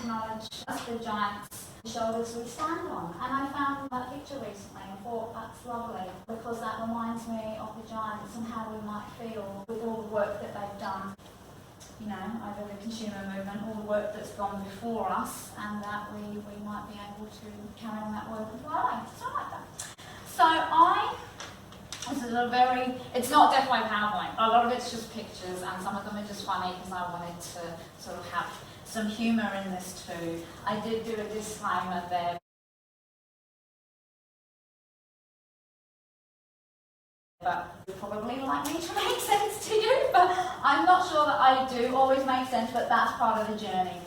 acknowledge the giants' shoulders we stand on. And I found that picture recently and thought that's lovely because that reminds me of the giants and how we might feel with all the work that they've done, you know, over the consumer movement, all the work that's gone before us, and that we might be able to carry on that work with our lives. So I like that. So this is it's not definitely PowerPoint. A lot of it's just pictures, and some of them are just funny because I wanted to sort of have some humour in this too. I did do a disclaimer there. But you probably like me to make sense to you, but I'm not sure that I do always make sense, but that's part of the journey.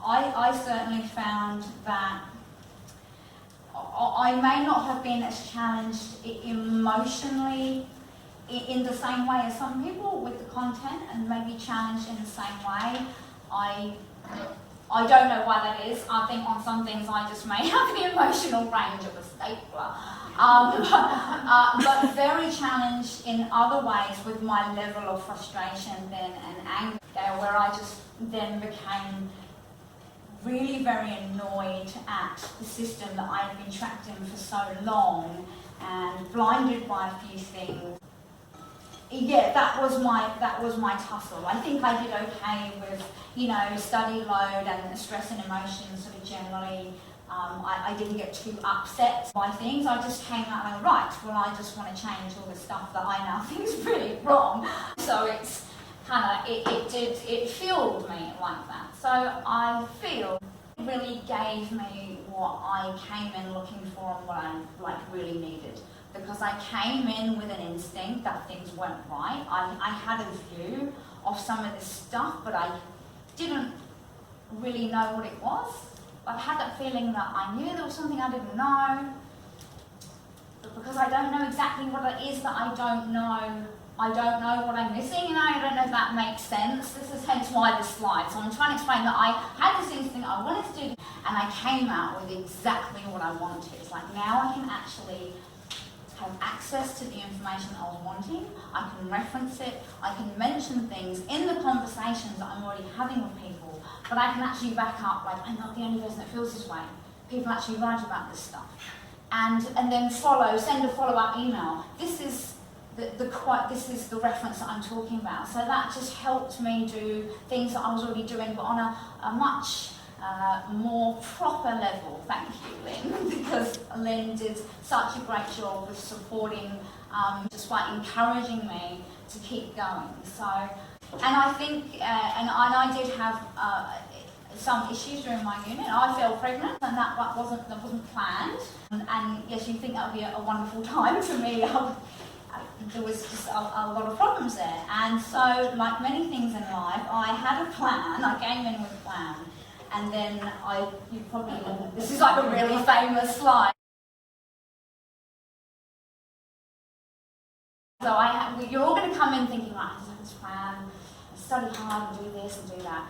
I certainly found that I may not have been as challenged emotionally in the same way as some people with the content, and maybe challenged in the same way. I don't know why that is. I think on some things I just may have the emotional range of a stapler. But very challenged in other ways with my level of frustration then and anger, where I just then became really very annoyed at the system that I had been trapped in for so long and blinded by a few things. Yeah, that was my tussle. I think I did okay with, you know, study load and stress and emotions sort of generally. I didn't get too upset by things. I just came out and right, well, I just want to change all the stuff that I now think is really wrong. So it's kind of, it fueled me like that. So I feel it really gave me what I came in looking for and what I really needed. Because I came in with an instinct that things weren't right. I had a view of some of this stuff, but I didn't really know what it was. I had that feeling that I knew there was something I didn't know, but because I don't know exactly what it is that I don't know what I'm missing, and I don't know if that makes sense. This is hence why this slide. So I'm trying to explain that I had this instinct I wanted to do, and I came out with exactly what I wanted. It's like now I can actually have access to the information that I was wanting, I can reference it, I can mention things in the conversations that I'm already having with people, but I can actually back up, like, I'm not the only person that feels this way. People actually write about this stuff. And then send a follow-up email. This is this is the reference that I'm talking about. So that just helped me do things that I was already doing, but on a much more proper level, thank you, Lynn, because Lynn did such a great job with supporting, just by encouraging me to keep going. So, and I think, and I did have some issues during my unit. I fell pregnant, and that wasn't planned. And yes, you think that would be a wonderful time for me. There was just a lot of problems there. And so, like many things in life, I had a plan. I came in with a plan. And then you probably, this is like a really famous slide. So you're all going to come in thinking, right, I have this plan, study hard and do this and do that.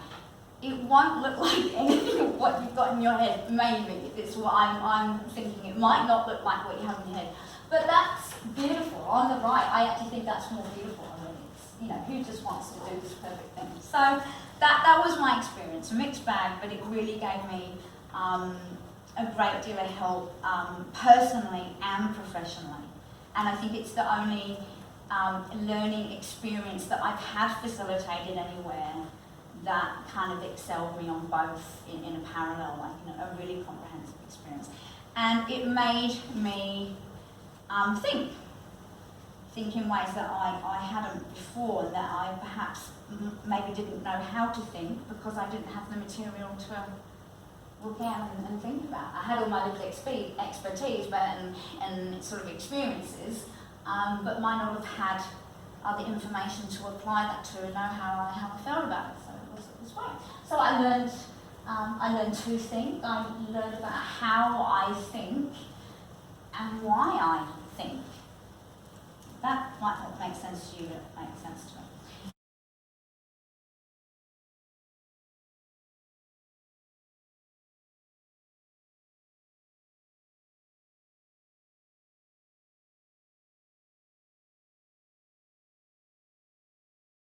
It won't look like anything of what you've got in your head, maybe. It's what I'm thinking. It might not look like what you have in your head. But that's beautiful. On the right, I actually think that's more beautiful. I mean, you know, who just wants to do this perfect thing? So that was my experience, a mixed bag, but it really gave me a great deal of help personally and professionally. And I think it's the only learning experience that I've had facilitated anywhere that kind of excelled me on both in a parallel, like, you know, a really comprehensive experience. And it made me think in ways that I hadn't before, and that I perhaps maybe didn't know how to think because I didn't have the material to look at and think about. I had all my little expertise and sort of experiences, but might not have had the information to apply that to and know how I felt about it. So it was great. So I learned two things. I learned about how I think and why I think. That might not make sense to you, but it makes sense to me.